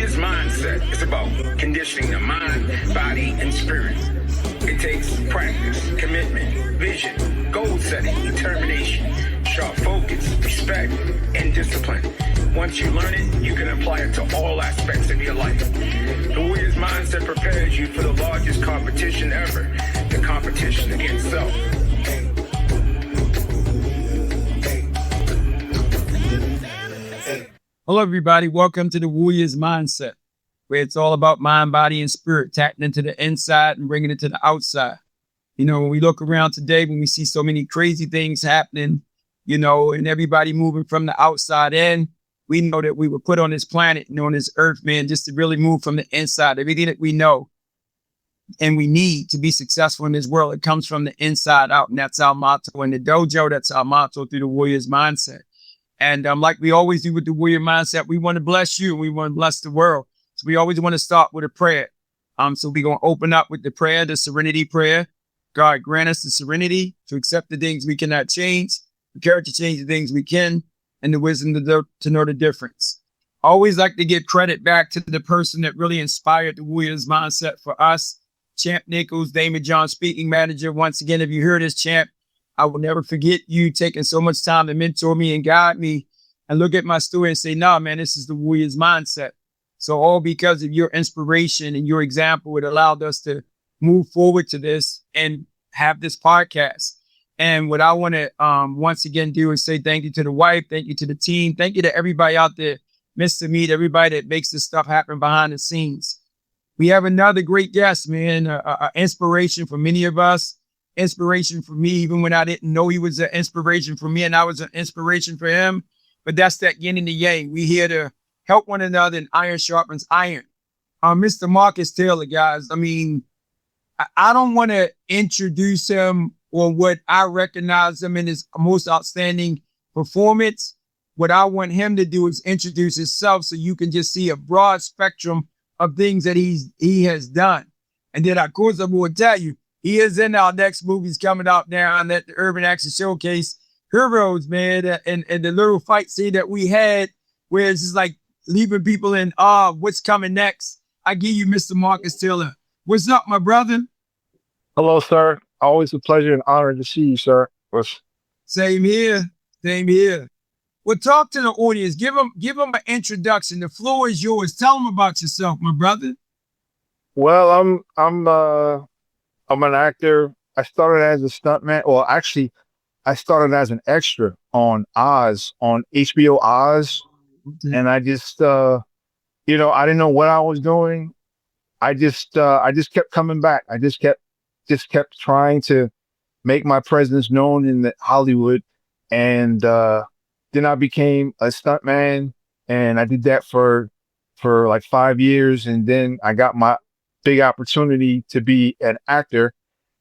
warrior's mindset is about conditioning the mind, body, and spirit. It takes practice, commitment, vision, goal setting, determination, sharp focus, respect, and discipline. Once you learn it, you can apply it to all aspects of your life. The warrior's mindset prepares you for the largest competition ever, the competition against self. Hello, everybody. Welcome to the Warrior's Mindset, where it's all about mind, body, and spirit, tapping into the inside and bringing it to the outside. You know, when we look around today, when we see so many crazy things happening, you know, and everybody moving from the outside in, we know that we were put on this planet and on this earth, man, just to really move from the inside. Everything that we know and we need to be successful in this world, it comes from the inside out. And that's our motto in the dojo. That's our motto through the Warrior's Mindset. And like we always do with the Warrior Mindset, we want to bless you and we want to bless the world. So we always want to start with a prayer. So we're going to open up with the prayer, the serenity prayer. God grant us the serenity to accept the things we cannot change, the courage to change the things we can, and the wisdom to know the difference. I always like to give credit back to the person that really inspired the Warrior's Mindset for us, Champ Nichols, Damon John, speaking manager. Once again, if you hear this, Champ, I will never forget you taking so much time to mentor me and guide me and look at my story and say, nah, man, this is the Warrior's Mindset. So all because of your inspiration and your example, it allowed us to move forward to this and have this podcast. And what I want to once again do is say thank you to the wife, thank you to the team, thank you to everybody out there, Mr. Meat, everybody that makes this stuff happen behind the scenes. We have another great guest, man, inspiration for many of us. Inspiration for me, even when I didn't know he was an inspiration for me and I was an inspiration for him. But that's that yin and the yang. We here to help one another and iron sharpens iron. Mr. Marcus Taylor, guys. I mean, I don't want to introduce him or what I recognize him in his most outstanding performance. What I want him to do is introduce himself so you can just see a broad spectrum of things that he has done. And then, of course, I will tell you, he is in our next movies coming out now at the Urban Action Showcase. Heroes, man, and the little fight scene that we had where it's just like leaving people in awe. What's coming next? I give you Mr. Marcus Taylor. What's up, my brother? Hello, sir. Always a pleasure and honor to see you, sir. Same here. Same here. Well, talk to the audience. Give them an introduction. The floor is yours. Tell them about yourself, my brother. Well, I'm an actor. I started as a stuntman. Well, actually, I started as an extra on Oz, on HBO Oz. Okay. And I just, I didn't know what I was doing. I just kept coming back. I just kept trying to make my presence known in Hollywood. And then I became a stuntman, and I did that for like 5 years. And then I got my big opportunity to be an actor,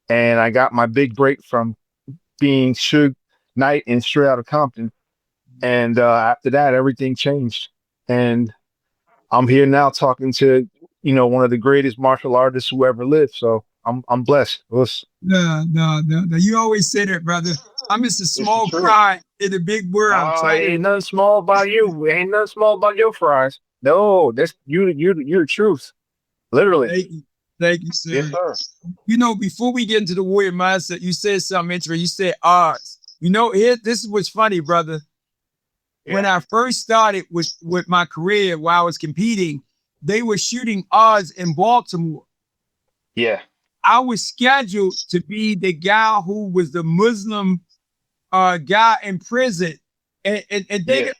and I got my big break from being Suge Knight in Straight Outta Compton. And after that, everything changed, and I'm here now talking to one of the greatest martial artists who ever lived. So I'm blessed. No. You always say that, brother. I'm just a small fry in the big world. Ain't nothing small about you. Ain't nothing small about your fries. No, that's you're the truth. Literally. Thank you, sir. Yes, sir. Before we get into the Warrior Mindset, you said something interesting. You said odds. This is what's funny, brother. Yeah. When I first started with my career while I was competing, they were shooting odds in Baltimore. Yeah. I was scheduled to be the guy who was the Muslim guy in prison. And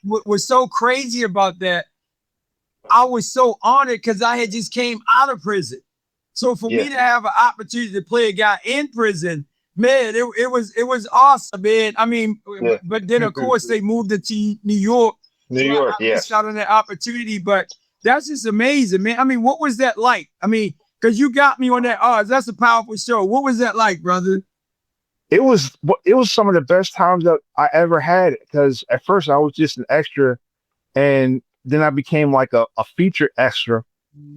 what was so crazy about that, I was so honored because I had just came out of prison. So for me to have an opportunity to play a guy in prison, man, it was awesome, man. I mean, but then of course they moved it to New York. I missed out on that opportunity, but that's just amazing, man. I mean, what was that like? I mean, because you got me on that odds. That's a powerful show. What was that like, brother? It was some of the best times that I ever had, because at first I was just an extra, and then I became like a feature extra.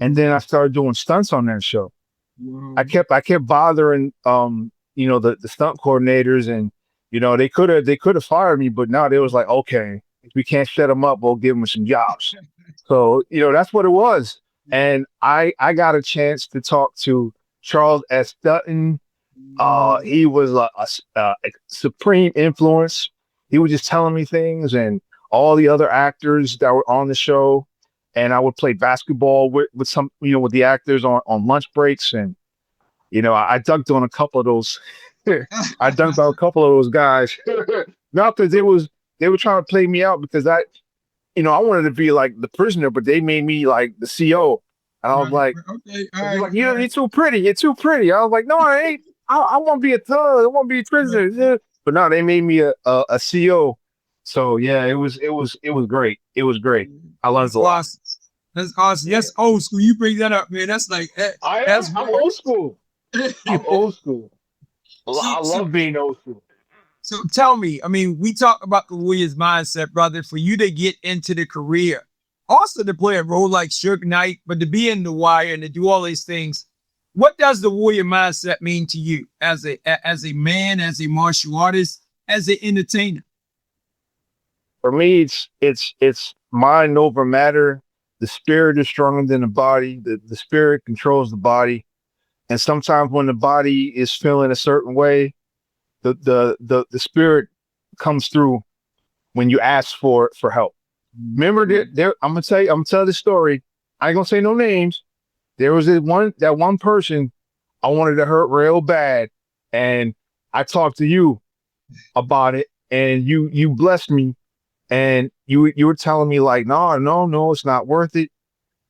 And then I started doing stunts on that show. Wow. I kept bothering, the stunt coordinators, and, they could have fired me, but now they was like, okay, If we can't shut them up, we'll give them some jobs. So, that's what it was. And I got a chance to talk to Charles S. Dutton. He was a supreme influence. He was just telling me things, and all the other actors that were on the show. And I would play basketball with some, with the actors on lunch breaks. And, I dunked on a couple of those. I dunked on a couple of those guys. Not because they were trying to play me out, because I wanted to be like the prisoner, but they made me like the CO. And I was like, okay, you're too pretty. You're too pretty. I was like, no, I ain't. I want to be a thug. I want to be a prisoner. Yeah. But no, they made me a CO. So yeah, it was great. It was great. I learned a lot. That's awesome. That's old school. You bring that up, man. That's like I'm old school. I'm old school. I love being old school. So tell me, I mean, we talk about the Warriors mindset, brother, for you to get into the career, also to play a role like Suge Knight, but to be in The Wire and to do all these things. What does the warrior mindset mean to you as a man, as a martial artist, as an entertainer? For me, it's mind over matter. The spirit is stronger than the body. The spirit controls the body. And sometimes when the body is feeling a certain way, the spirit comes through when you ask for help. Remember I'm gonna tell this story. I ain't gonna say no names. There was that one person I wanted to hurt real bad, and I talked to you about it, and you blessed me, and you were telling me like, no, it's not worth it.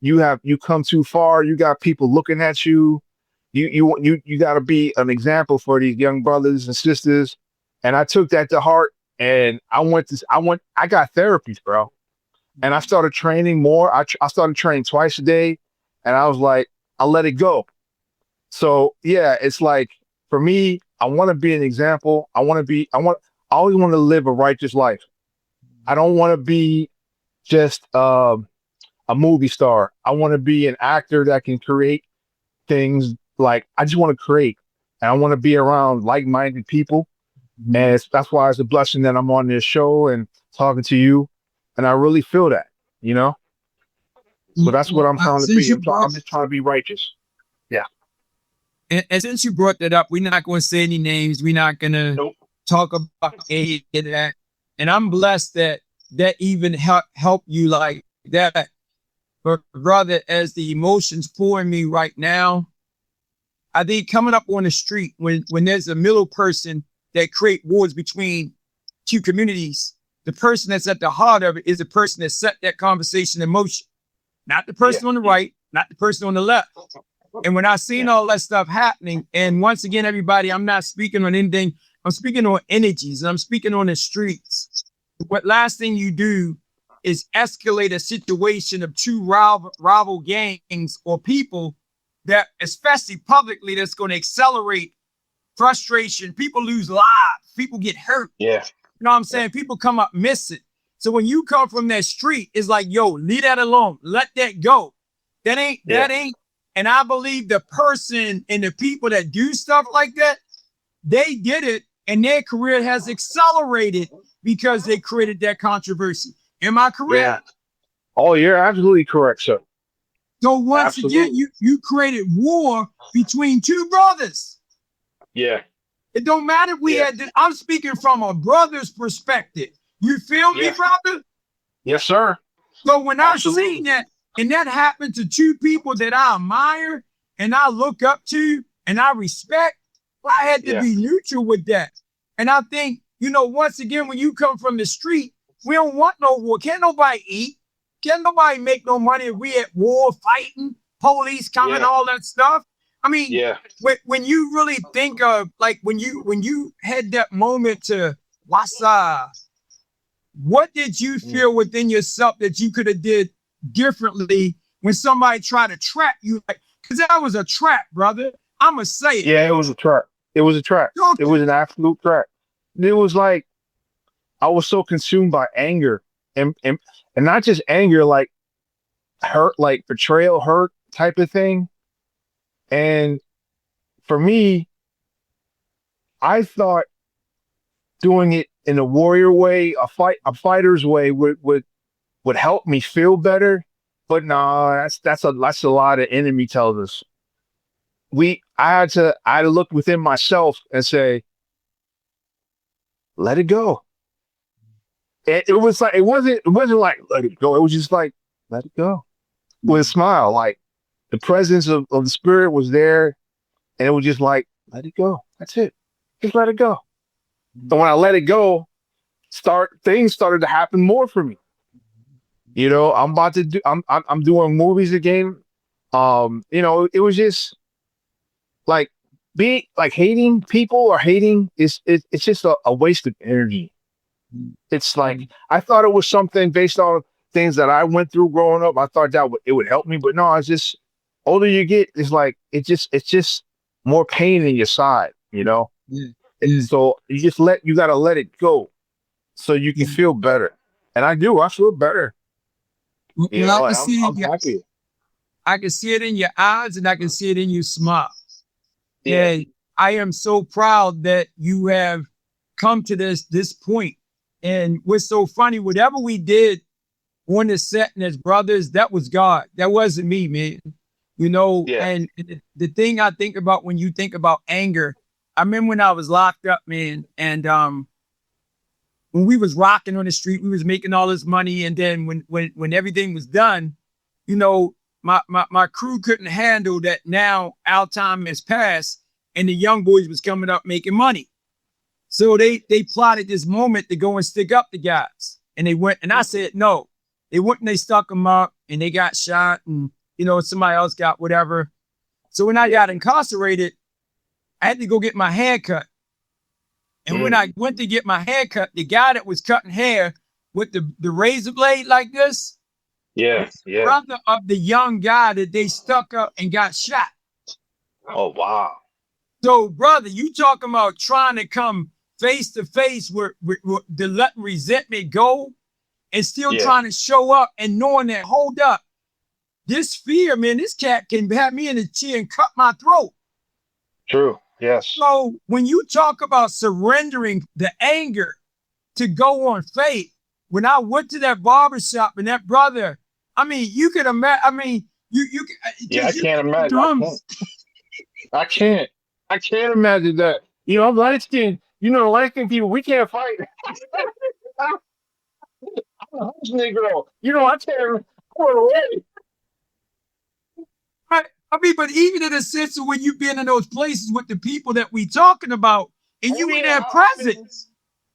You come too far. You got people looking at you. You got to be an example for these young brothers and sisters. And I took that to heart, and I got therapies, bro. And I started training more. I started training twice a day, and I was like, I let it go. So yeah, it's like, for me, I want to be an example. I always want to live a righteous life. I don't want to be just a movie star. I want to be an actor that can create things. Like, I just want to create, and I want to be around like-minded people. And that's why it's a blessing that I'm on this show and talking to you. And I really feel that, So that's what I'm trying to be. I'm just trying to be righteous. Yeah. And since you brought that up, we're not going to say any names. We're not going to talk about any of that. And I'm blessed that even help you like that. But rather, as the emotions pouring me right now, I think coming up on the street when there's a middle person that create wars between two communities, the person that's at the heart of it is the person that set that conversation in motion, not the person on the right, not the person on the left. And when I seen all that stuff happening, and once again, everybody, I'm not speaking on anything. I'm speaking on energies, and I'm speaking on the streets. What last thing you do is escalate a situation of two rival gangs or people that, especially publicly, that's going to accelerate frustration. People lose lives. People get hurt. Yeah. You know what I'm saying? People come up missing. So when you come from that street, it's like, yo, leave that alone. Let that go. That ain't. And I believe the person and the people that do stuff like that, they did it, and their career has accelerated because they created that controversy. Am I correct? Yeah. Oh, you're absolutely correct, sir. So once again, you created war between two brothers. Yeah. It don't matter if we had this. I'm speaking from a brother's perspective. You feel me, brother? Yes, sir. So when I seen that, and that happened to two people that I admire and I look up to and I respect, I had to be neutral with that. And I think, once again, when you come from the street, we don't want no war. Can't nobody eat. Can't nobody make no money if we at war, fighting, police coming, all that stuff. I mean, when you really think of, like, when you had that moment to wasa, what did you feel within yourself that you could have did differently when somebody tried to trap you? Like, because that was a trap, brother. I'ma say it. Yeah, it was a trap. It was a trap. It was an absolute trap. It was like, I was so consumed by anger and not just anger, like hurt, like betrayal, hurt type of thing. And for me, I thought doing it in a warrior way, a fighter's way would help me feel better. But nah, that's a lot of enemy tells us. I had to look within myself and say, let it go. It was like it wasn't like let it go. It was just like let it go with a smile. Like the presence of the spirit was there, and it was just like let it go. That's it. Just let it go. And when I let it go, things started to happen more for me. You know, I'm doing movies again. You know, it was just like being like hating people or hating it's just a waste of energy. It's like I thought it was something based on things that I went through growing up. I thought it would help me, but no, it's just older you get, it's like it's just more pain in your side, you know. And so you gotta let it go so you can feel better. And I feel better. You know, I'm happy. I can see it in your eyes and I can see it in your smile. Yeah. And I am so proud that you have come to this point. And what's so funny, whatever we did on the set and as brothers, that was God. That wasn't me, man. You know, and the thing I think about when you think about anger, I remember when I was locked up, man, and when we was rocking on the street, we was making all this money. And then when everything was done, you know, my crew couldn't handle that. Now our time has passed and the young boys was coming up making money. So they plotted this moment to go and stick up the guys. And they went, and I said, no. They went and they stuck them up and they got shot and, you know, somebody else got whatever. So when I got incarcerated, I had to go get my hair cut. And when I went to get my hair cut, the guy that was cutting hair with the razor blade like this, brother of the young guy that they stuck up and got shot. Oh, wow. So, brother, you talking about trying to come face to face with the letting resentment go and still trying to show up and knowing that, hold up, this fear, man, this cat can have me in the chair and cut my throat. True. Yes. So when you talk about surrendering the anger to go on faith, when I went to that barbershop and that brother, I mean, you could imagine, I mean, you I can't imagine. I can't imagine that. You know, I'm light-skinned. You know, light-skinned people, we can't fight. I'm a house Negro. You know, I can't run away. Right. I mean, but even in a sense of when you've been in those places with the people that we talking about, and you in their presence.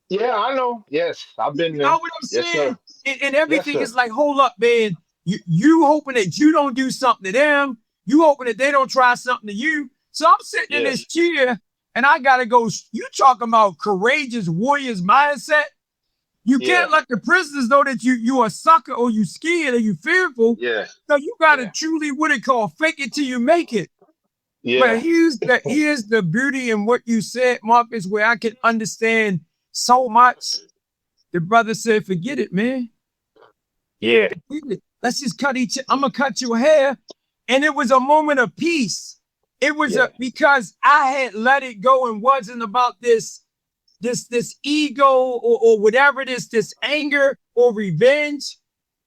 Yeah, I know. Yes, I've been there. You know what I'm saying? Yes, and everything is like, hold up, man. You hoping that you don't do something to them. You hoping that they don't try something to you. So I'm sitting in this chair and I got to go. You talking about courageous warriors mindset. You can't let the prisoners know that you a sucker or you scared or you fearful. Yeah. So you got to truly what it called fake it till you make it. Yeah. But here's the beauty in what you said, Marcus, where I can understand so much. The brother said, forget it, man. Yeah. Let's just cut I'm going to cut your hair. And it was a moment of peace. It was because I had let it go and wasn't about this ego or whatever this anger or revenge.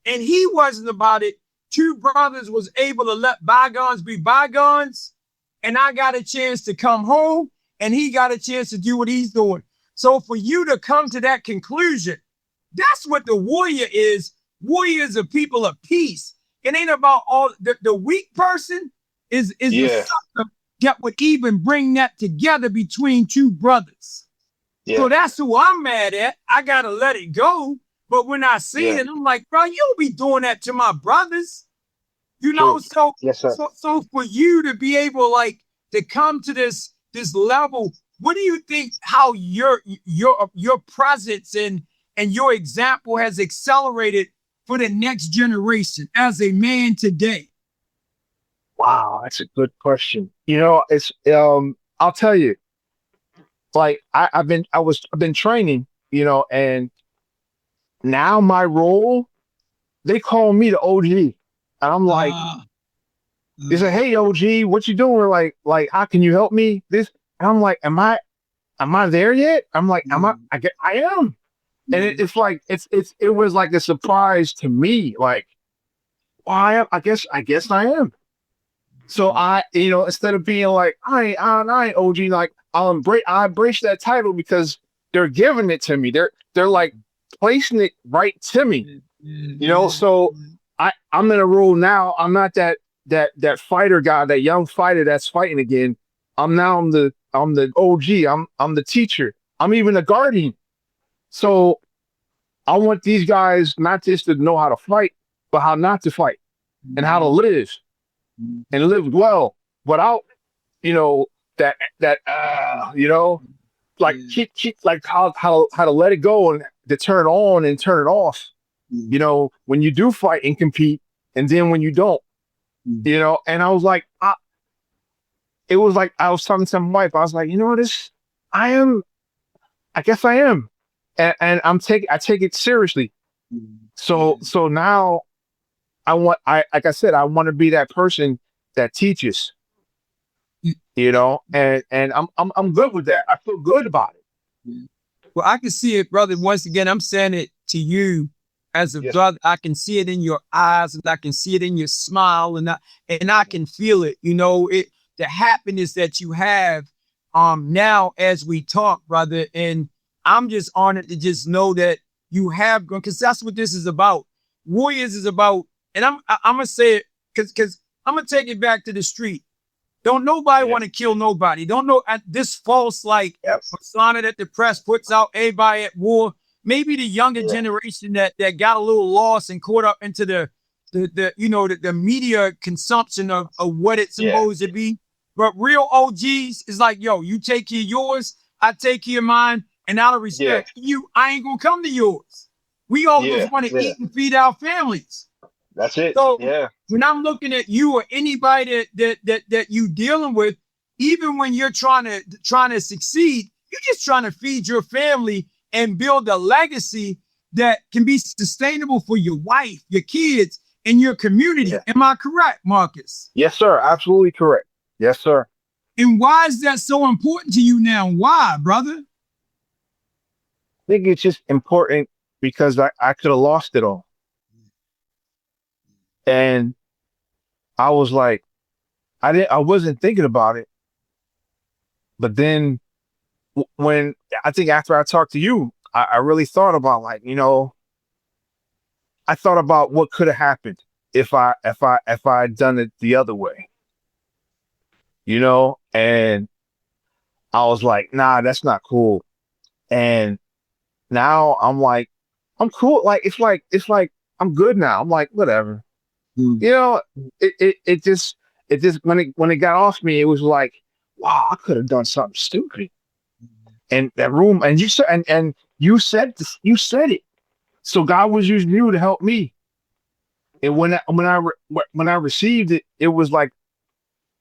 And he wasn't about it. Two brothers was able to let bygones be bygones. And I got a chance to come home and he got a chance to do what he's doing. So for you to come to that conclusion, that's what the warrior is. Warriors are people of peace. It ain't about all the weak person is the sucker that would even bring that together between two brothers. Yeah. So that's who I'm mad at. I gotta let it go. But when I see it, I'm like, bro, you don't be doing that to my brothers. You know, so for you to be able like to come to this level, what do you think how your presence and your example has accelerated for the next generation as a man today? Wow, that's a good question. You know, it's I'll tell you, like I've been training, you know, and now my role, they call me the OG. And I'm like, they say, hey OG, what you doing? Like, how can you help me? This, and I'm like, am I am I there yet? I'm like, I am. And it's like, it was like a surprise to me. Like, well, I guess I am. So instead of being like, I ain't OG, like I embrace that title because they're giving it to me. They're like placing it right to me. So I'm in a role now. I'm not that fighter guy, that young fighter that's fighting again. I'm the OG. I'm the teacher. I'm even a guardian. So I want these guys not just to know how to fight, but how not to fight and how to live and live well without, that keep like how to let it go and to turn it on and turn it off. When you do fight and compete, and then when you don't, and I was like, it was like I was talking to my wife. I was like, I guess I am, and I take it seriously. So now like I said, I want to be that person that teaches, and I'm good with that. I feel good about it. Well, I can see it, brother. Once again, I'm saying it to you as a brother. I can see it in your eyes, and I can see it in your smile, and I can feel it. The happiness that you have now as we talk, brother. And I'm just honored to just know that you have gone, because that's what this is about. Warriors is about, and I'm gonna say it because I'm gonna take it back to the street. Don't nobody want to kill nobody. Don't know this false persona that the press puts out, everybody at war. Maybe the younger generation that got a little lost and caught up into the media consumption of what it's supposed to be. But real OGs is like, yo, you take care of yours, I take care of mine, and out of respect for you, I ain't gonna come to yours. We all just want to eat and feed our families. That's it. So when I'm looking at you or anybody that you dealing with, even when you're trying to succeed, you're just trying to feed your family and build a legacy that can be sustainable for your wife, your kids, and your community. Yeah. Am I correct, Marcus? Yes, sir. Absolutely correct. Yes, sir. And why is that so important to you now? Why, brother? I think it's just important because I could have lost it all. And I was like, I wasn't thinking about it. But then when I think after I talked to you, I really thought about I thought about what could have happened if I had done it the other way. And I was like, nah, that's not cool. And now I'm like, I'm cool. Like, it's like, I'm good now. I'm like, whatever. It just when it got off me, it was like, wow, I could have done something stupid. And that room, and you said, and you said it. So God was using you to help me. And when I received it, it was like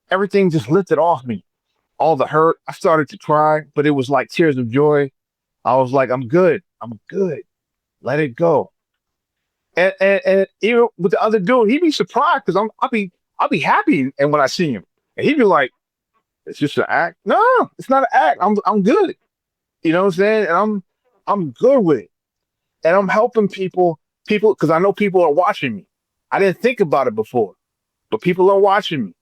everything just lifted off me. All the hurt, I started to cry, but it was like tears of joy. I was like, I'm good. Let it go. And even with the other dude, he'd be surprised because I'll be happy, and when I see him, and he'd be like, "It's just an act." No, it's not an act. I'm good. You know what I'm saying? And I'm good with it, and I'm helping people because I know people are watching me. I didn't think about it before, but people are watching me,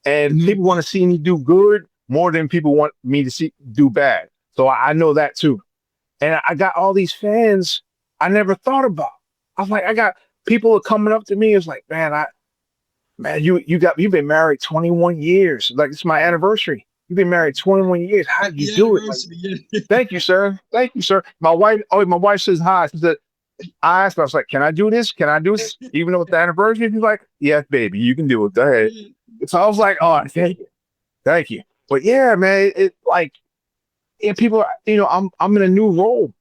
and people want to see me do good more than people want me to do bad. So I know that too, and I got all these fans I never thought about. I was like, I got people are coming up to me. It's like, man, you've been married 21 years. Like, it's my anniversary. You've been married 21 years. How did you do it? Like, thank you, sir. Thank you, sir. My wife says hi. She said, I asked her, I was like, can I do this? Can I do this? Even though it's the anniversary, she's like, yeah, baby, you can do it. Go ahead. So I was like, oh, thank you. Thank you. But yeah, man, it like, and people are, I'm in a new role.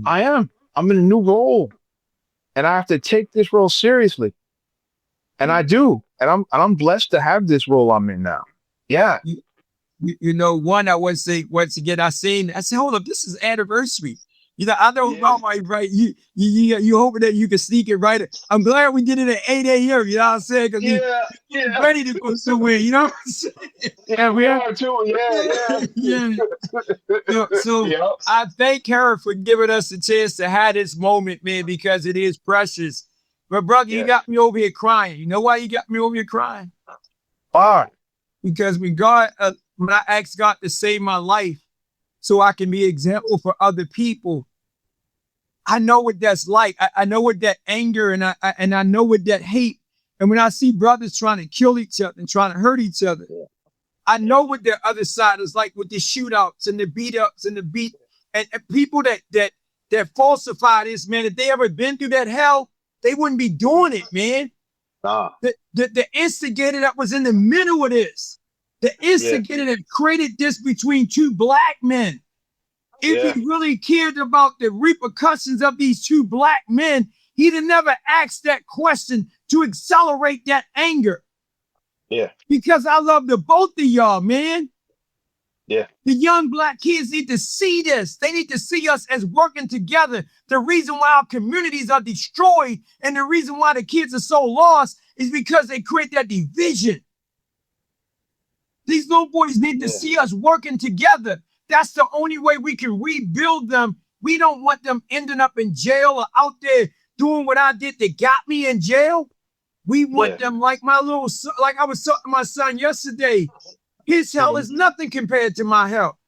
I'm in a new role. And I have to take this role seriously. And I do. And I'm blessed to have this role I'm in now. Yeah. One, I would say, once again, I said, hold up, this is anniversary. You know, I know about my right. You hoping that you can sneak it right. I'm glad we did it at 8 a.m. You know what I'm saying? Because we ready to go somewhere. You know what I'm saying? Yeah, we are too. Yeah. So I thank her for giving us a chance to have this moment, man, because it is precious. But brother, you got me over here crying. You know why you got me over here crying? Why? Because when I asked God to save my life so I can be an example for other people, I know what that's like. I know what that anger and I know what that hate. And when I see brothers trying to kill each other and trying to hurt each other, I know what their other side is like with the shootouts and the beat ups and and people that falsify this, man. If they ever been through that hell, they wouldn't be doing it, man. The instigator that was in the middle of this, the instigator that created this between two black men. If he really cared about the repercussions of these two black men, he'd have never asked that question to accelerate that anger. Yeah. Because I love the both of y'all, man. Yeah. The young black kids need to see this. They need to see us as working together. The reason why our communities are destroyed and the reason why the kids are so lost is because they create that division. These little boys need to see us working together. That's the only way we can rebuild them. We don't want them ending up in jail or out there doing what I did that got me in jail. We want them like my little son, like I was talking to my son yesterday. His hell is nothing compared to my hell.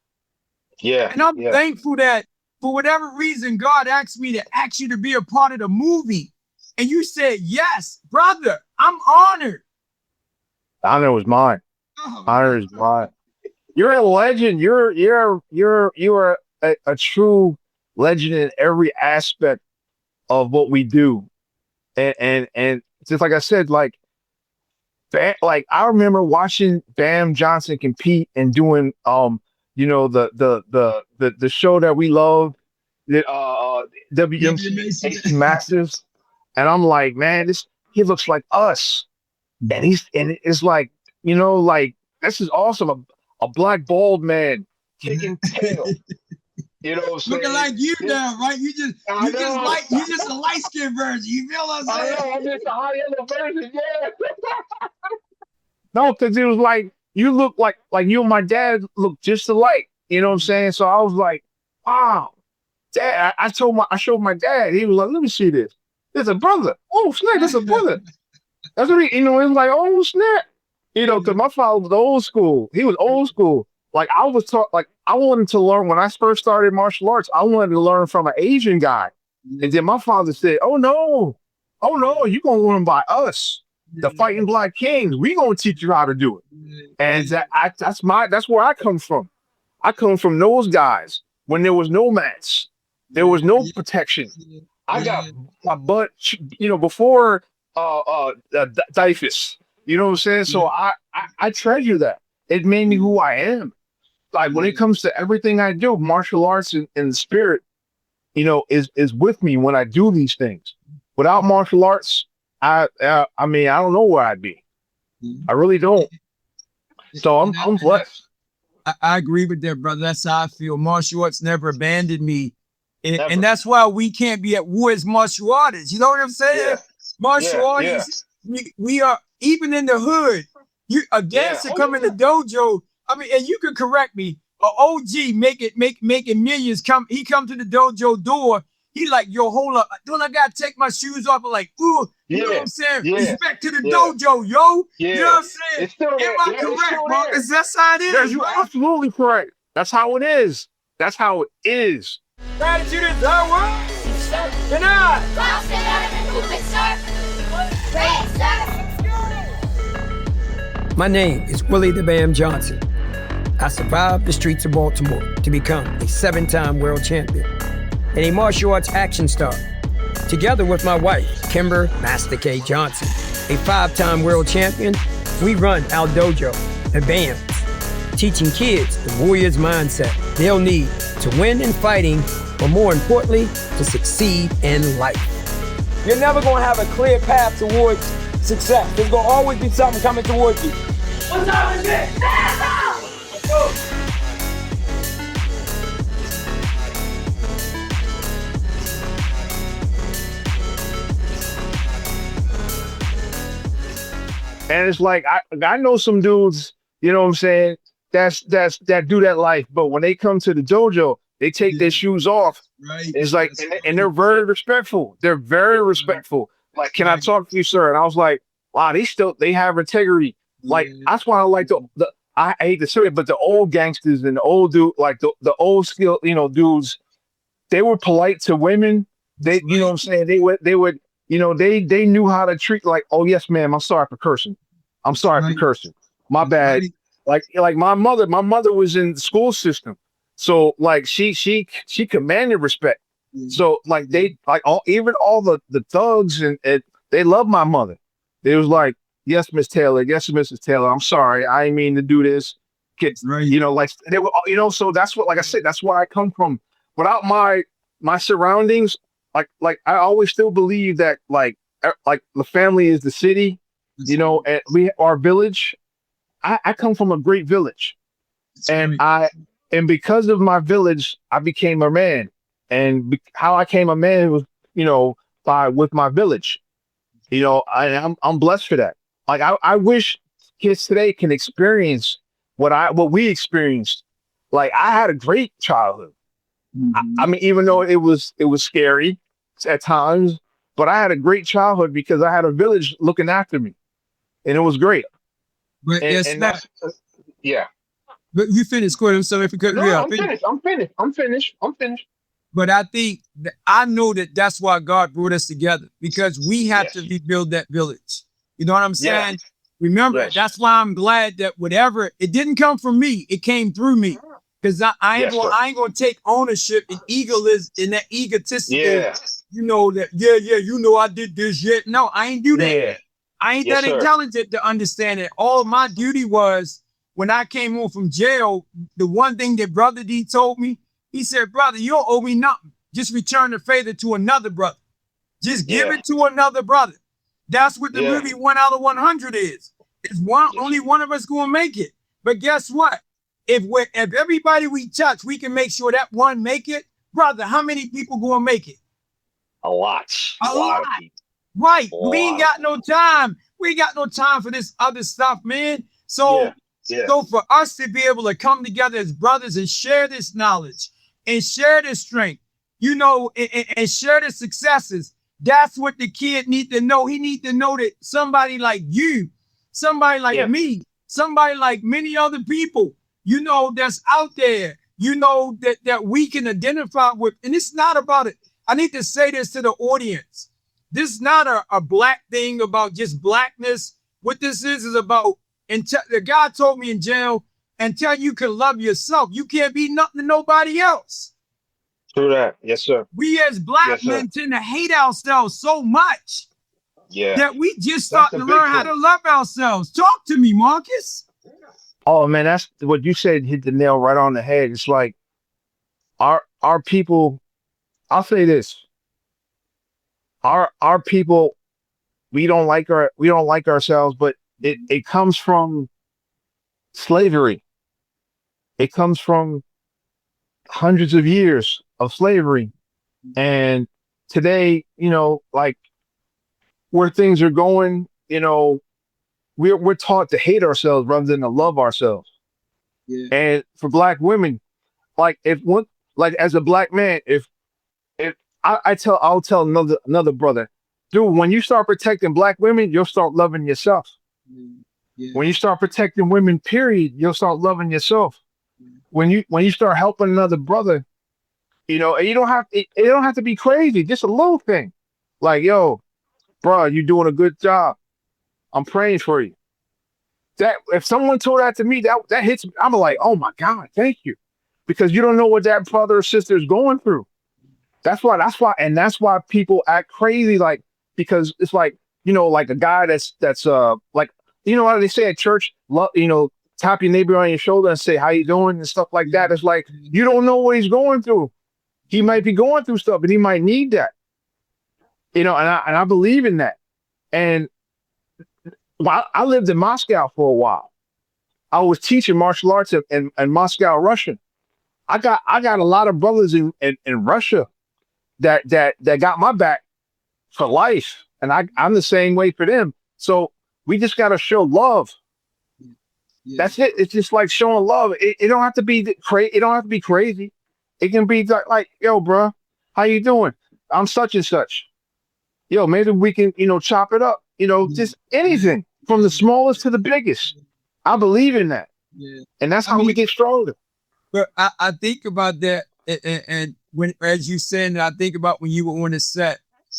Yeah. And I'm thankful that for whatever reason, God asked me to ask you to be a part of the movie. And you said, yes, brother, I'm honored. The honor was mine. Honor is mine. You're a legend. You're a true legend in every aspect of what we do. And just like I said, like I remember watching Bam Johnson compete and doing you know, the show that we love, that WMAC Masters. And I'm like, man, he looks like us. And it's like, you know, like this is awesome. A black bald man kicking tail. You know what I'm saying? Looking like you now, right? You just a light skinned version. You feel what I'm saying? I know, I'm just a high yellow version, No, because it was like you look like you and my dad look just alike. You know what I'm saying? So I was like, wow, Dad. I showed my dad. He was like, let me see this. There's a brother. Oh snap, that's a brother. That's what it was like. Oh snap. You know, because my father was old school. He was old school. Like I was taught, like I wanted to learn when I first started martial arts. I wanted to learn from an Asian guy, and then my father said, "Oh no, you're gonna learn by us, the fighting black kings. We gonna teach you how to do it." And that's where I come from. I come from those guys when there was no mats, there was no protection. I got my butt, you know, before Dyfus. You know what I'm saying? So I treasure that. It made me who I am. Like when it comes to everything I do, martial arts and the spirit, you know, is with me when I do these things. Without martial arts, I mean, I don't know where I'd be. I really don't. So I'm blessed. I agree with that, brother. That's how I feel. Martial arts never abandoned me. And that's why we can't be at war as martial artists. You know what I'm saying? Yeah. Martial artists, we are, even in the hood, a dancer come in the dojo. I mean, and you can correct me. A OG making millions he come to the dojo door. He like, yo, hold up. Don't I gotta take my shoes off? I'm like, ooh, you know what I'm saying? Respect to the dojo, yo. You know what I'm saying? Am I correct, bro? Is that how it is? Yeah, you're absolutely correct. That's how it is. That's how it is. Gratitude is our word. Good night. My name is Willie the Bam Johnson. I survived the streets of Baltimore to become a 7-time world champion and a martial arts action star. Together with my wife, Kimber Master K. Johnson, a 5-time world champion, we run our dojo, the BAM, teaching kids the warrior's mindset they'll need to win in fighting, but more importantly, to succeed in life. You're never gonna have a clear path towards success. There's gonna always be something coming towards you. What time is it? Let's go. And it's like I know some dudes, you know what I'm saying, that do that life, but when they come to the dojo, they take their shoes off. Right. It's like, and they're very respectful. They're very respectful. Like, can I talk to you, sir? And I was like, wow, they have integrity. Like, that's why I like I hate to say it, but the old gangsters and the old dude, like the old skill, dudes, they were polite to women. They, you know what I'm saying? They would, they knew how to treat, like, oh yes, ma'am, I'm sorry for cursing. I'm sorry for cursing. My bad. Like my mother was in the school system. So like she commanded respect. So like they like even all the thugs and they love my mother. It was like, yes, Miss Taylor, yes, Mrs. Taylor, I'm sorry, I didn't mean to do this. Kids, like they were, so that's what, like I said, that's where I come from. Without my surroundings, like I always still believe that like the family is the city, and our village. I come from a great village, and because of my village, I became a man. And how I became a man was, with my village. I'm blessed for that. Like I wish kids today can experience what we experienced. Like I had a great childhood. I mean, even though it was scary at times, but I had a great childhood because I had a village looking after me, and it was great. But yeah. But you finished, Corey. I'm sorry if you couldn't. No, I'm finished. But I think I know that's why God brought us together, because we have to rebuild that village. You know what I'm saying? Yes. Remember, that's why I'm glad that whatever, it didn't come from me, it came through me. Because I ain't gonna take ownership and that egotistical, I did this yet. No, I ain't do that. Yeah. I ain't that intelligent to understand it. All my duty was, when I came home from jail, the one thing that Brother D told me, he said, brother, you don't owe me nothing. Just return the favor to another brother. Just give it to another brother. That's what the movie 1 out of 100 is. It's only one of us going to make it. But guess what? If everybody we touch, we can make sure that one make it, brother, how many people going to make it? A lot. A lot. Of people. Right. We ain't got no time. We ain't got no time for this other stuff, man. So for us to be able to come together as brothers and share this knowledge and share this strength, and share the successes, that's what the kid need to know. He need to know that somebody like you, somebody like me, somebody like many other people, that's out there, that we can identify with. And it's not about it. I need to say this to the audience. This is not a black thing about just blackness. What this is about, the guy told me in jail, until you can love yourself, you can't be nothing to nobody else. True that. Yes, sir. We as black men tend to hate ourselves so much that we just start to learn how to love ourselves. Talk to me, Marcus. Oh man, that's what you said, hit the nail right on the head. It's like our people, I'll say this. Our people, we don't like ourselves, but it comes from slavery. It comes from hundreds of years of slavery. And today, like where things are going, we're taught to hate ourselves rather than to love ourselves. Yeah. And for black women, like as a black man, if I'll tell another brother, dude, when you start protecting black women, you'll start loving yourself. Yeah. When you start protecting women, period, you'll start loving yourself. When you start helping another brother, and it don't have to be crazy, just a little thing. Like, yo, bro, you're doing a good job. I'm praying for you. That if someone told that to me, that hits me. I'm like, oh my God, thank you. Because you don't know what that brother or sister is going through. That's why people act crazy, like, because it's like, like a guy that's like, what they say at church, tap your neighbor on your shoulder and say, how you doing? And stuff like that. It's like, you don't know what he's going through. He might be going through stuff and he might need that, and I believe in that. And while I lived in Moscow for a while, I was teaching martial arts in Moscow, Russia. I got a lot of brothers in Russia that got my back for life. And I'm the same way for them. So We just got to show love. Yeah. That's it. It's just like showing love. It don't have to be crazy. It don't have to be crazy. It can be like, yo, bro, how you doing? I'm such and such. Yo, maybe we can, chop it up. Just anything from the smallest to the biggest. I believe in that. Yeah. And that's how we get stronger. But I think about that, and when, as you said, I think about when you were on the set,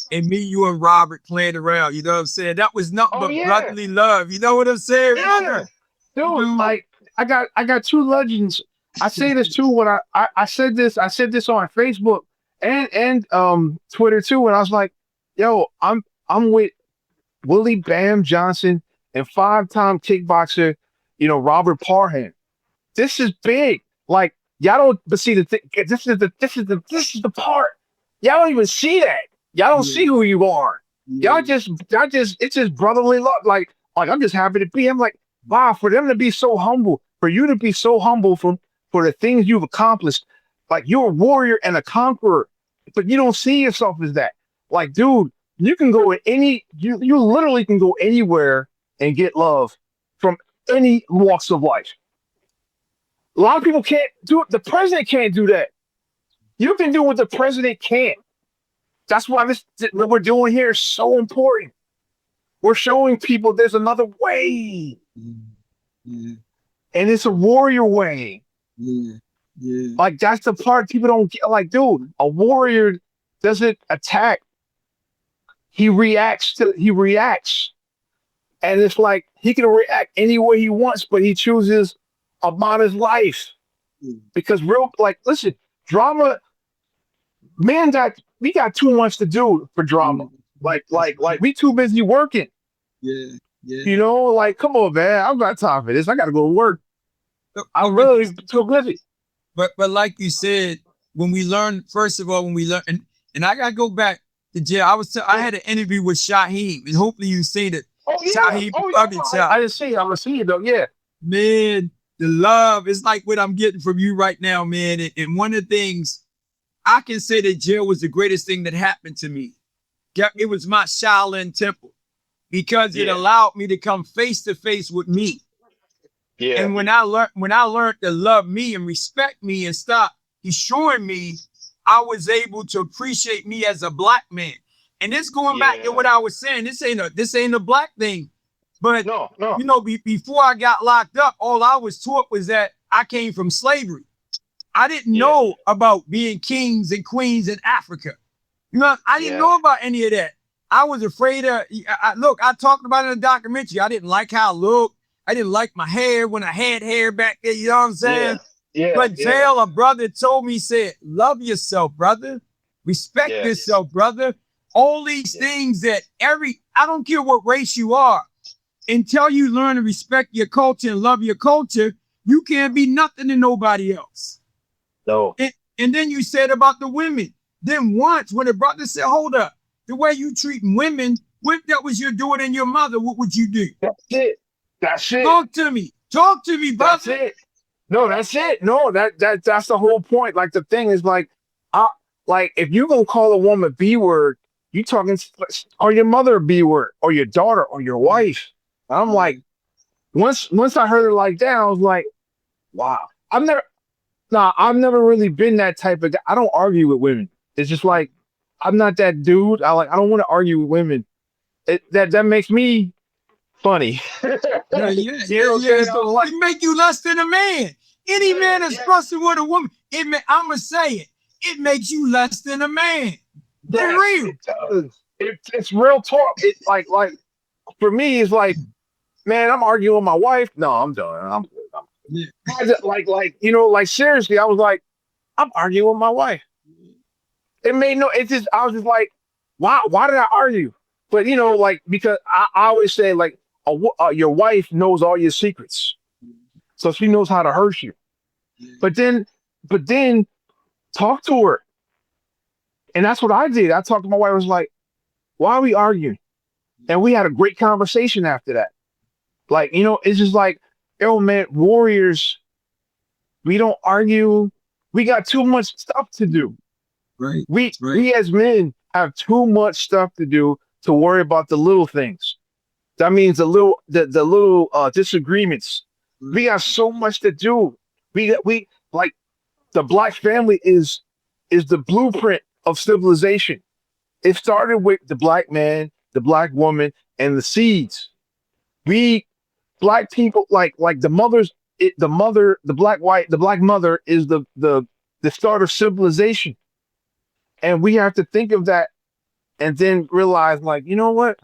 and me, you, and Robert playing around. You know what I'm saying? That was nothing but brotherly love. You know what I'm saying? Yeah. Dude, like I got two legends. I say this too when I said this on Facebook and Twitter too, and I was like, yo, I'm with Willie Bam Johnson and 5-time kickboxer, Robert Parham. This is big. Like, y'all don't, but see this is the part. Y'all don't even see that. Y'all don't see who you are. Y'all just it's just brotherly love. Like I'm just happy to be. I'm like, wow, for them to be so humble, for you to be so humble for the things you've accomplished. Like, you're a warrior and a conqueror, but you don't see yourself as that. Like, dude, you can go you literally can go anywhere and get love from any walks of life. A lot of people can't do it. The president can't do that. You can do what the president can't. That's why what we're doing here is so important. We're showing people there's another way. Yeah. And it's a warrior way. Yeah. Like, that's the part people don't get. Like, dude, a warrior doesn't attack. He reacts. And it's like, he can react any way he wants, but he chooses about his life. Because listen, drama, man, we got too much to do for drama. Like we too busy working. Yeah. Like, come on, man. I'm not time for this. I gotta go to work. I'm really too busy. But like you said, when we learn, and I gotta go back to jail. I had an interview with Shaheem, and hopefully you've seen it. Shaheem, I didn't see it. I'm gonna see it though. Yeah, man, the love is like what I'm getting from you right now, man. And one of the things I can say that jail was the greatest thing that happened to me. It was my Shaolin temple, because it allowed me to come face to face with me. Yeah. And when I learned to love me and respect me and stop destroying me, I was able to appreciate me as a black man. And this going back to what I was saying, this ain't a black thing. But no. Before I got locked up, all I was taught was that I came from slavery. I didn't know about being kings and queens in Africa. I didn't know about any of that. I was afraid of, I talked about it in a documentary. I didn't like how I looked. I didn't like my hair when I had hair back there. You know what I'm saying? Yeah. But jail, a brother told me, said, love yourself, brother. Respect yourself, brother. All these things that I don't care what race you are, until you learn to respect your culture and love your culture, you can't be nothing to nobody else. No. And then you said about the women. Then once when the brother said, hold up, the way you treating women, if that was your daughter and your mother, what would you do? That's it. Talk to me, brother. That's it. No, that's it. No, that's the whole point. Like, the thing is, like if you gonna call a woman B word, you talking, or your mother a B word, or your daughter, or your wife. I'm like, once I heard it like that, I was like, wow. I've never really been that type of guy. I don't argue with women. It's just like, I'm not that dude. I don't want to argue with women. That makes me funny. It make you less than a man. Any man that's trusting with a woman, I'ma say it. It makes you less than a man. For real. It does. It's real talk. It's like for me, it's like, man, I'm arguing with my wife. No, I'm done. Like seriously, I was like, I'm arguing with my wife. I was just like, why did I argue? But because I always say, like, your wife knows all your secrets, so she knows how to hurt you. But then talk to her. And that's what I did. I talked to my wife. I was like, why are we arguing? And we had a great conversation after that. Like, it's just like, yo, man, warriors, we don't argue. We got too much stuff to do. Right. We as men have too much stuff to do to worry about the little things. That means the little disagreements. We got so much to do. We like the black family is the blueprint of civilization. It started with the black man, the black woman, and the seeds. We black people like the mothers. The black mother is the start of civilization, and we have to think of that, and then realize, like, you know what,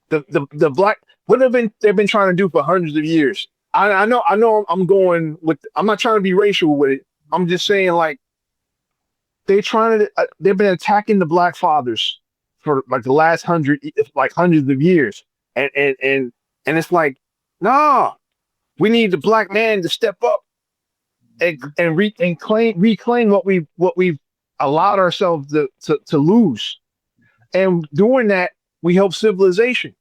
the black, what have they've been trying to do for hundreds of years. I know I'm going with, I'm not trying to be racial with it. I'm just saying, like, they've been attacking the black fathers for like the last hundreds of years, and it's like, nah, we need the black man to step up and reclaim what we've allowed ourselves to lose. And doing that, we help civilization,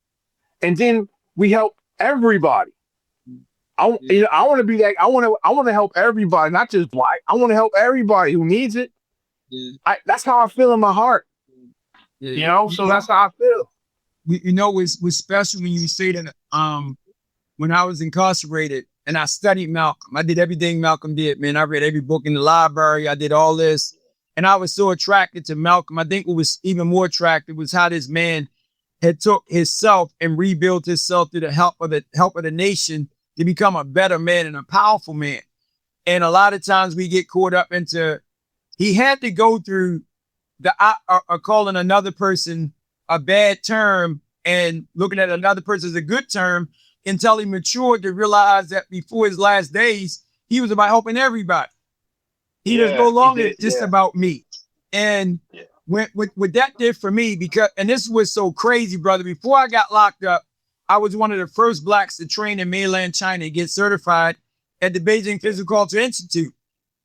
and then we help everybody. I want to be that. I want to help everybody, not just black. I want to help everybody who needs it. Yeah. That's how I feel in my heart. Yeah. You know, so that's how I feel. You know, it's special when you say that. When I was incarcerated and I studied Malcolm, I did everything Malcolm did, man. I read every book in the library. I did all this. And I was so attracted to Malcolm. I think what was even more attractive was how this man had took himself and rebuilt himself through the help of the nation to become a better man and a powerful man. And a lot of times we get caught up into, he had to go through calling another person a bad term and looking at another person as a good term, until he matured to realize that before his last days, he was about helping everybody. He was no longer just about me. And what that did for me, because, and this was so crazy, brother, before I got locked up, I was one of the first blacks to train in mainland China and get certified at the Beijing Physical Culture Institute.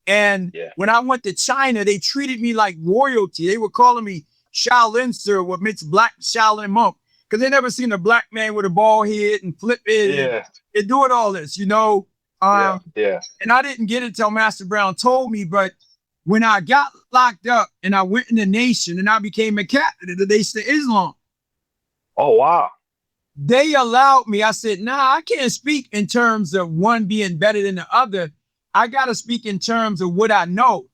And when I went to China, they treated me like royalty. They were calling me Shaolin Sir, what means black Shaolin monk. Because they never seen a black man with a bald head and flip it and doing all this, you know. And I didn't get it until Master Brown told me. But when I got locked up and I went in the nation and I became a captain of the Nation of Islam. Oh, wow. They allowed me. I said, nah, I can't speak in terms of one being better than the other. I got to speak in terms of what I know.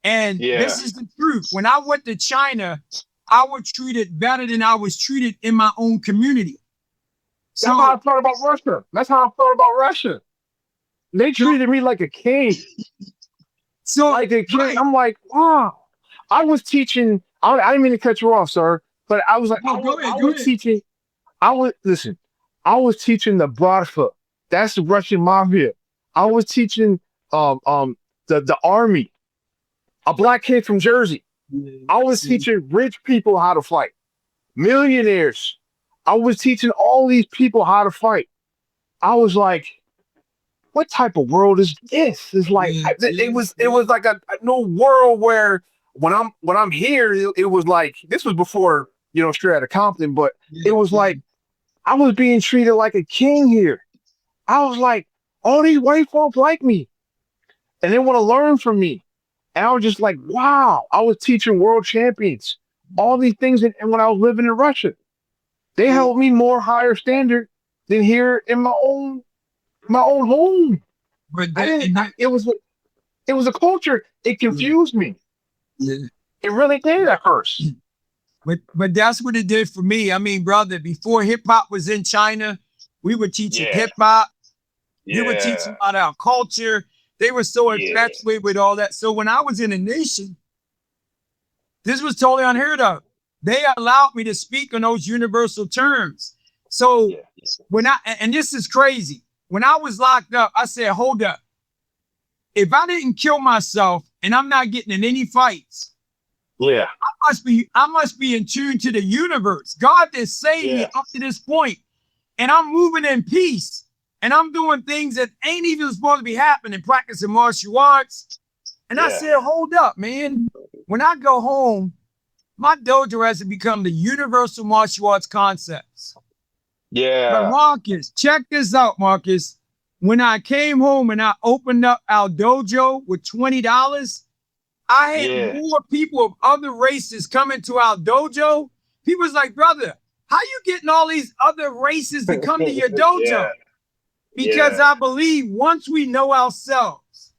And this is the truth. When I went to China, I was treated better than I was treated in my own community. So, that's how I thought about Russia. That's how I thought about Russia. They treated me like a king. So, like a king. Right. I'm like, wow. I was teaching. I didn't mean to cut you off, sir. But I was like, I was teaching. I was teaching the Bratva. That's the Russian mafia. I was teaching the army. A black kid from Jersey. I was teaching rich people how to fight, millionaires. I was teaching all these people how to fight. I was like, what type of world is this? It's like, it was like a no world where when I'm here, it was like, this was before, you know, Straight Outta Compton, but it was like, I was being treated like a king here. I was like, all these white folks like me and they want to learn from me. And I was just like, wow, I was teaching world champions, all these things. And when I was living in Russia, they held me more higher standard than here in my own home. But it was a culture. It confused me. It really did at first. But that's what it did for me. I mean, brother, before hip hop was in China, we were teaching hip hop. We were teaching about our culture. They were so infatuated with all that. So when I was in a nation, this was totally unheard of. They allowed me to speak on those universal terms. So and this is crazy. When I was locked up, I said, hold up. If I didn't kill myself and I'm not getting in any fights, I must be in tune to the universe. God has saved me up to this point, and I'm moving in peace. And I'm doing things that ain't even supposed to be happening, practicing martial arts. And I said, hold up, man. When I go home, my dojo has to become the universal martial arts concepts. But Marcus, check this out, Marcus. When I came home and I opened up our dojo with $20, I had more people of other races coming to our dojo. People was like, brother, how you getting all these other races to come to your dojo? Yeah. Because I believe once we know ourselves,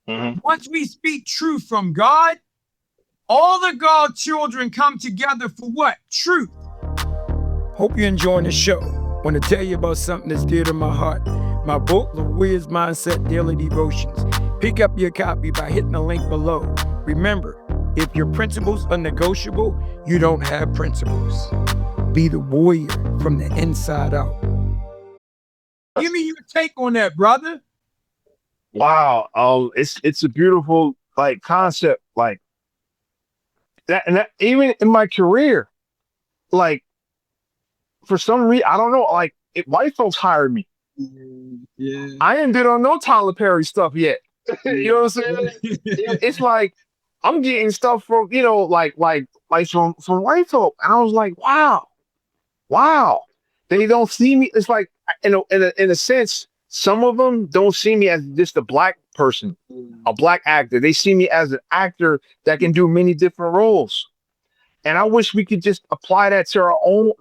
once we speak truth from God, all the God children come together for what? Truth. Hope you're enjoying the show. Want to tell you about something that's dear to my heart. My book, The Warrior's Mindset Daily Devotions. Pick up your copy by hitting the link below. Remember, if your principles are negotiable, you don't have principles. Be the warrior from the inside out. Give me your take on that, brother. Wow. It's a beautiful like concept, like that, and that even in my career, like for some reason, I don't know, like white folks hired me. Yeah. I ain't been on no Tyler Perry stuff yet. You know what I'm saying? It's like I'm getting stuff from, you know, like from white folk. And I was like, wow. They don't see me. It's like in a sense, some of them don't see me as just a black person, a black actor. They see me as an actor that can do many different roles. And I wish we could just apply that to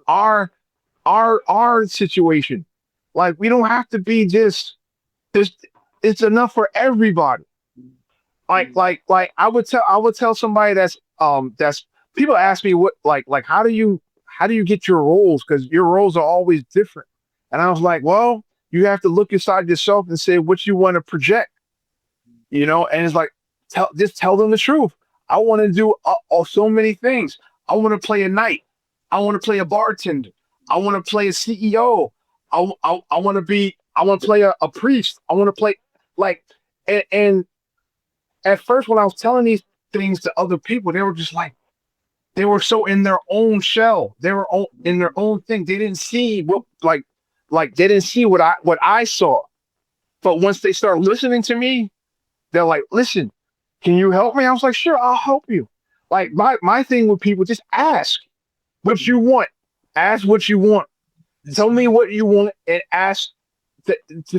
our situation. Like we don't have to be just it's enough for everybody. Like I would tell somebody that's people ask me what like how do you get your roles, because your roles are always different. And I was like, well, you have to look inside yourself and say what you want to project, you know. And it's like just tell them the truth. I want to do so many things. I want to play a knight. I want to play a bartender. I want to play a CEO. I want to play a priest. I want to play like and at first when I was telling these things to other people, they were just like, they were so in their own shell. They were in their own thing. They didn't see what like they didn't see what I saw. But once they start listening to me, they're like, listen, can you help me? I was like, sure, I'll help you. Like my thing with people, just ask what you want. Ask what you want. Tell me what you want and ask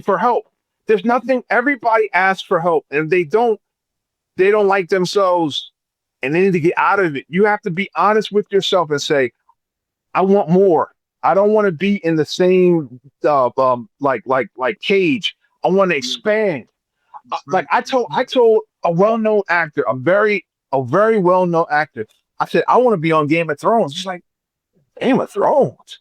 for help. There's nothing, everybody asks for help, and if they don't like themselves and they need to get out of it. You have to be honest with yourself and say, I want more. I don't want to be in the same like cage. I want to expand. Like I told a well-known actor, a very well-known actor, I said, I want to be on Game of Thrones. He's like, Game of Thrones?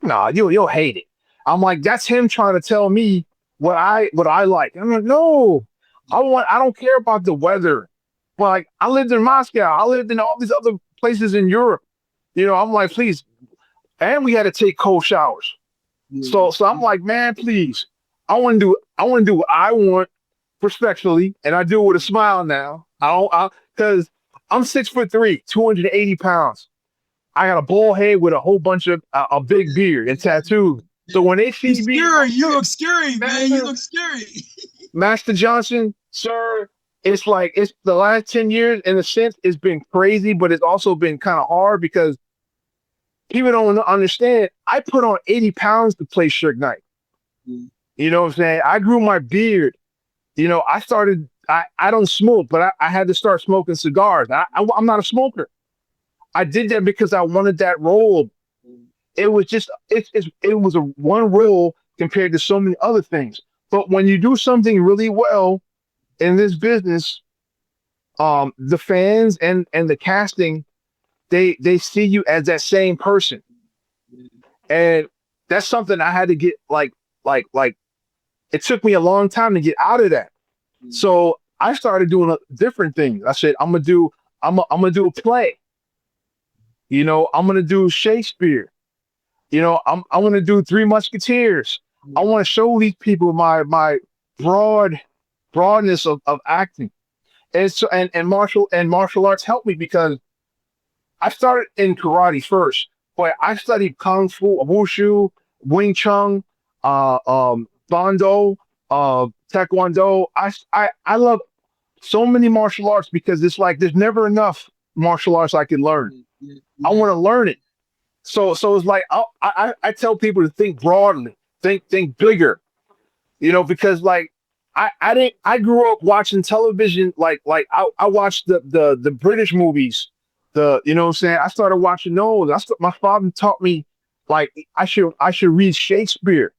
Nah, you'll hate it. I'm like, that's him trying to tell me what I like. I'm like, no, I don't care about the weather. But like, I lived in Moscow. I lived in all these other places in Europe. You know, I'm like, please. And we had to take cold showers. So I'm like, man, please. I want to do what I want respectfully, and I do it with a smile now. Because I'm 6'3", 280 pounds. I got a bald head with a whole bunch of a big beard and tattoos. So when they see me, you look scary, man. You look scary. Master Johnson, sir, it's like it's the last 10 years, in a sense, it's been crazy, but it's also been kind of hard because people don't understand. I put on 80 pounds to play Suge Knight. You know what I'm saying? I grew my beard. You know, I don't smoke, but I had to start smoking cigars. I'm not a smoker. I did that because I wanted that role. It was just, it was a one role compared to so many other things. But when you do something really well in this business, the fans and the casting, they see you as that same person. And that's something I had to get like, it took me a long time to get out of that. So I started doing different things. I said, I'm gonna do a play. You know, I'm gonna do Shakespeare. You know, I'm gonna do Three Musketeers. I want to show these people my broadness of acting. And so and martial arts helped me because I started in karate first, but I studied kung fu, wushu, Wing Chun, Bondo, taekwondo. I love so many martial arts because it's like there's never enough martial arts I can learn. I want to learn it. So it's like I tell people to think broadly, think bigger, you know, because like I grew up watching television, like I watched the British movies, you know what I'm saying? I started watching those. My father taught me like I should read Shakespeare.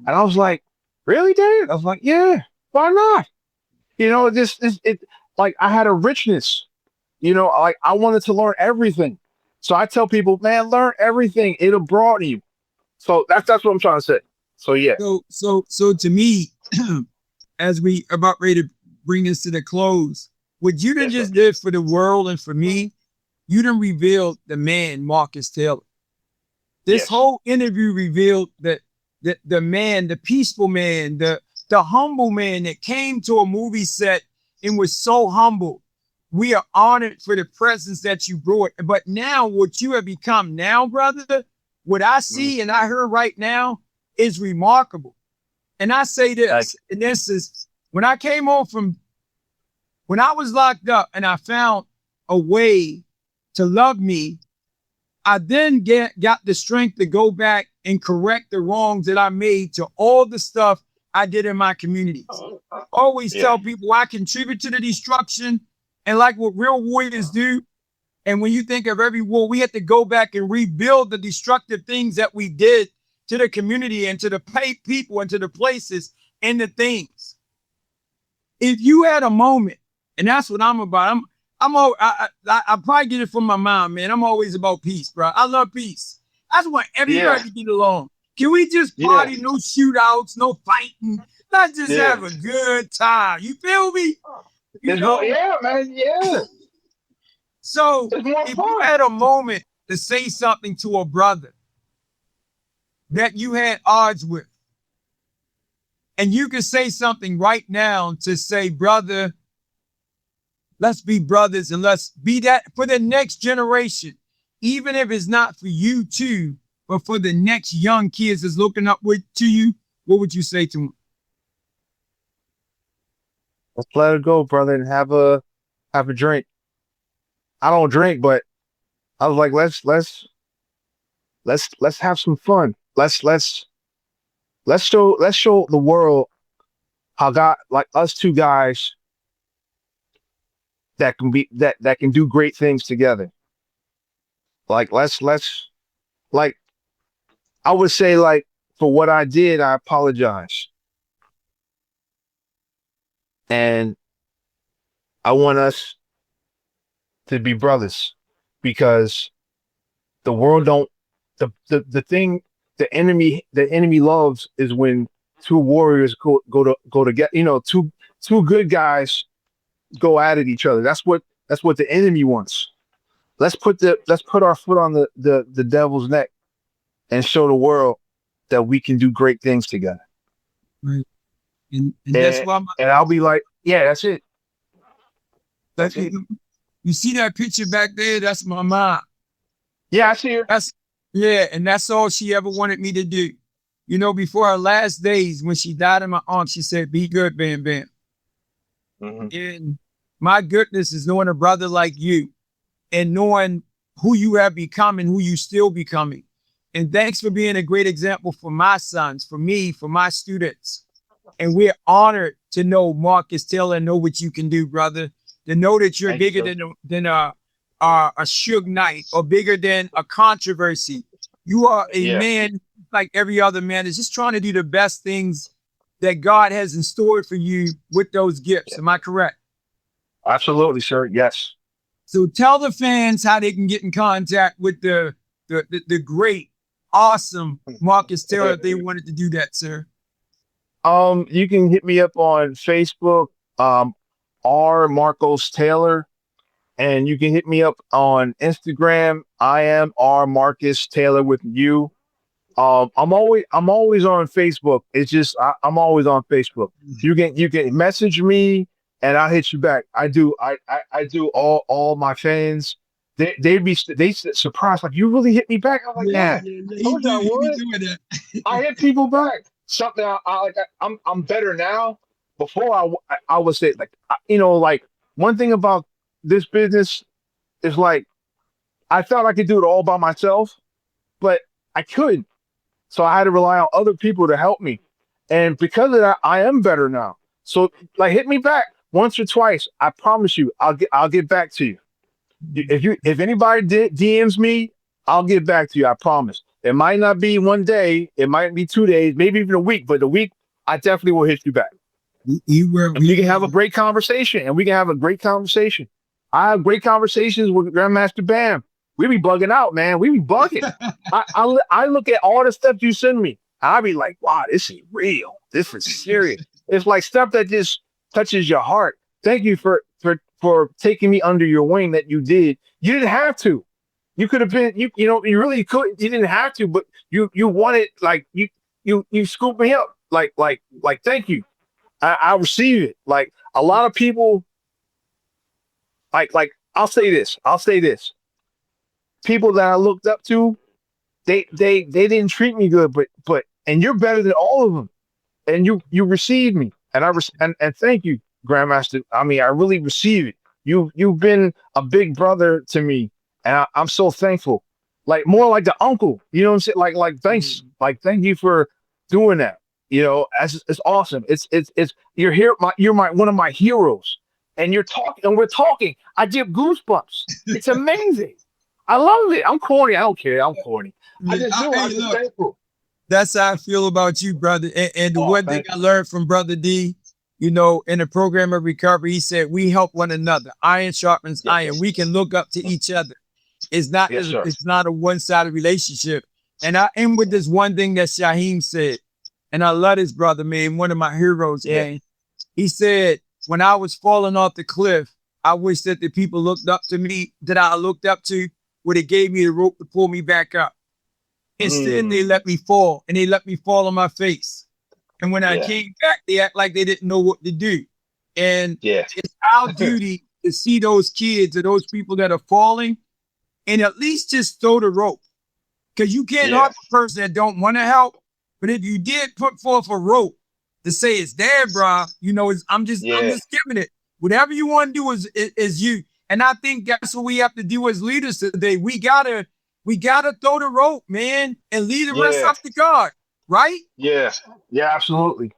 And I was like, really, Dad? I was like, yeah, why not? You know, it like I had a richness, you know, like I wanted to learn everything. So I tell people, man, learn everything. It'll broaden you. So that's what I'm trying to say. So yeah. So to me, as we about ready to bring this to the close, what you done just did for the world and for me, you done revealed the man, Marcus Taylor. This whole interview revealed that the man, the peaceful man, the humble man that came to a movie set and was so humble. We are honored for the presence that you brought. But now what you have become now, brother, what I see and I heard right now is remarkable. And I say this, and this is when I came home when I was locked up and I found a way to love me, I then got the strength to go back and correct the wrongs that I made to all the stuff I did in my communities. Always tell people I contribute to the destruction and like what real warriors do. And when you think of every war, we have to go back and rebuild the destructive things that we did to the community and to the people and to the places and the things. If you had a moment, and that's what I'm about. I probably get it from my mom, man. I'm always about peace, bro. I love peace. I just want everybody to get along. Can we just party? No shootouts, no fighting. Let's just have a good time. You feel me? Yeah, man. Yeah. So if you had a moment to say something to a brother that you had odds with, and you can say something right now to say, brother, let's be brothers and let's be that for the next generation, even if it's not for you too, but for the next young kids that's looking up to you, what would you say to them? Let's let it go, brother, and have a drink. I don't drink, but I was like, let's have some fun. Let's show the world how God, like us two guys, that can do great things together. Like let's like I would say, like, for what I did, I apologize. And I want us to be brothers, because the world don't the thing the enemy loves is when two warriors go to get, you know, two good guys go at each other. That's what the enemy wants. Let's put our foot on the devil's neck and show the world that we can do great things together. Right. And that's why I'll be like, yeah, that's it. That's it. You see that picture back there? That's my mom. Yeah, I see her. And that's all she ever wanted me to do. You know, before her last days, when she died in my arms, she said, "Be good, Bam Bam." Mm-hmm. And my goodness is knowing a brother like you and knowing who you have become and who you still becoming. And thanks for being a great example for my sons, for me, for my students. And we're honored to know Marcus Taylor and know what you can do, brother. To know that you're bigger than a Suge Knight or bigger than a controversy. You are a man like every other man is just trying to do the best things that God has in store for you with those gifts. Yeah. Am I correct? Absolutely, sir. Yes. So tell the fans how they can get in contact with the great, awesome Marcus Taylor if they wanted to do that, sir. You can hit me up on Facebook, R Marcos Taylor, and you can hit me up on Instagram. I am R Marcus Taylor with you. I'm always on Facebook. It's just I'm always on Facebook. You can message me and I'll hit you back. I do all my fans. They surprised, like, you really hit me back. I'm like, yeah. I hit people back. Something I'm better now. Before I would say, like, you know, like, one thing about this business is, like, I thought I could do it all by myself, but I couldn't. So I had to rely on other people to help me. And because of that, I am better now. So, like, hit me back once or twice. I promise you, I'll get back to you. If anybody DMs me, I'll get back to you. I promise. It might not be one day. It might be 2 days, maybe even a week. But the week, I definitely will hit you back. We can have a great conversation, and we can have a great conversation. I have great conversations with Grandmaster Bam. We be bugging out, man. We be bugging. I look at all the stuff you send me. I be like, wow, this is real. This is serious. It's like stuff that just touches your heart. Thank you for taking me under your wing that you did. You didn't have to. You could have been, you really could. You didn't have to, but you wanted, like, you scooped me up. Like, thank you. I receive it. Like, a lot of people, like, I'll say this. People that I looked up to, they didn't treat me good, but and you're better than all of them. And you received me. And and thank you, Grandmaster. I mean, I really receive it. You've been a big brother to me, and I'm so thankful. Like, more like the uncle. You know what I'm saying? Like thanks. Like, thank you for doing that. You know, it's awesome. It's you're here. You're one of my heroes. And we're talking. I get goosebumps. It's amazing. I love it. I'm corny. I don't care. I'm corny. I'm just thankful. That's how I feel about you, brother. And the one thing I learned from Brother D, in the program of recovery, he said, we help one another. Iron sharpens iron. We can look up to each other. It's not a one-sided relationship. And I end with this one thing that Shaheem said. And I love this brother, man. One of my heroes, man. He said, when I was falling off the cliff, I wish that the people looked up to me, that I looked up to, would have gave me the rope to pull me back up. Instead, they let me fall, and they let me fall on my face. And when I came back, they act like they didn't know what to do. And it's our duty to see those kids or those people that are falling and at least just throw the rope. Because you can't help a person that don't want to help. But if you did put forth a rope to say it's there, bro, I'm just giving it. Whatever you want to do is you. And I think that's what we have to do as leaders today. We gotta throw the rope, man, and lead the rest up to God, right? Yeah, absolutely.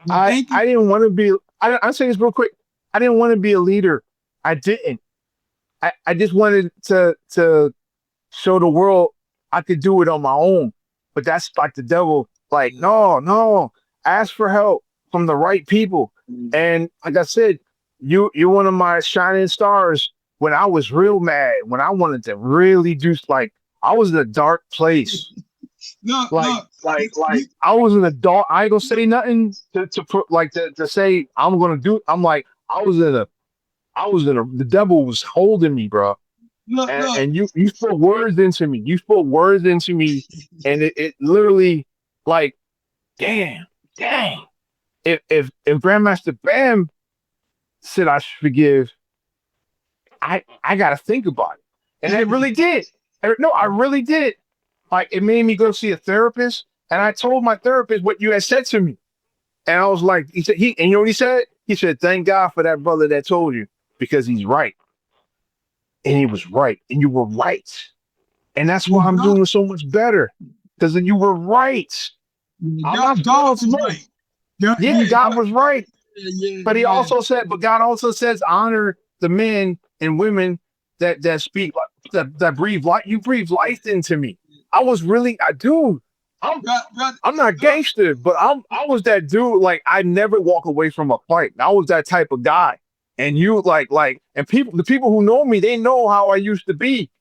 I didn't want to be. I'll say this real quick. I didn't want to be a leader. I didn't. I just wanted to show the world I could do it on my own. But that's like the devil. Like, no, ask for help from the right people. And like I said, you're one of my shining stars when I was real mad, when I wanted to really do, like, I was in a dark place. I was in a dark, I ain't gonna say nothing to say I'm gonna do. I'm like, the devil was holding me, bro. And you spoke words into me. And it literally, like, dang. If Grandmaster Bam said I should forgive, I gotta think about it. And I really did. No, I really did. Like, it made me go see a therapist, and I told my therapist what you had said to me. And I was like, and you know what he said? He said, thank God for that brother that told you, because he's right. And he was right. And you were right. And that's why I'm doing so much better. Because you were right. God was right. God was right. But God also says, honor the men and women that speak, that breathe life. You breathe life into me. I'm not gangster, but I was that dude. Like, I never walk away from a fight. I was that type of guy. And you and the people who know me, they know how I used to be.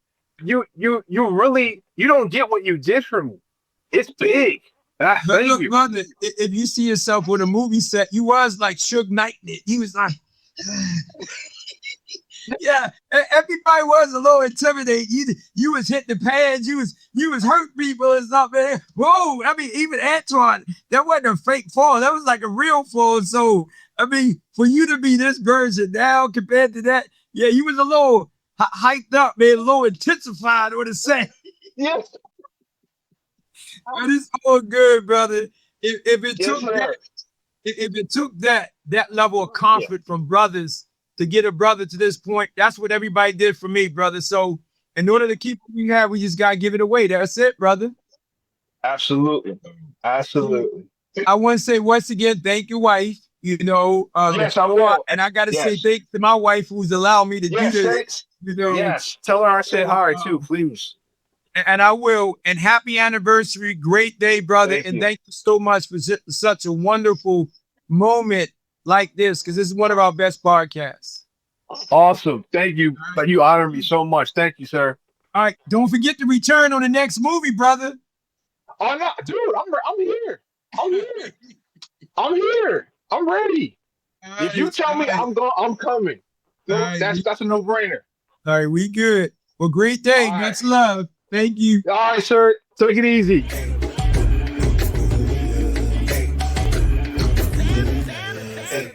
You really, you don't get what you did for me. It's big. Look, brother, if you see yourself with a movie set, you was like Suge Knight. He was like, yeah, everybody was a little intimidated. You was hitting the pads, you was hurting people and stuff, man. Whoa, I mean, even Antoine, that wasn't a fake fall. That was like a real fall. So, I mean, for you to be this version now compared to that, yeah, you was a little hyped up, man, a little intensified, what to say. Yes. But it's all good, brother. If it took that level of confidence from brothers to get a brother to this point, that's what everybody did for me, brother. So in order to keep what we have, we just gotta give it away. That's it, brother. Absolutely. I want to say once again, thank your wife. you know. Yes, I will. And I got to say Yes. thanks to my wife who's allowed me to Yes, do this. thanks. You know, Yes. Tell her I said hi too, please. and I will. And happy anniversary. Great day, brother. Thank and you. thank you so much for such a wonderful moment like this, because this is one of our best podcasts. Awesome. Thank you. But you honor me so much. Thank you, sir. All right. Don't forget to return on the next movie, brother. Oh no, dude, I'm here. I'm here. I'm here. I'm ready. If you tell me I'm coming. No, that's a no-brainer. All right, we good. Well, great day. All right. Much love. Thank you. All right, sir. Take it easy. Hey.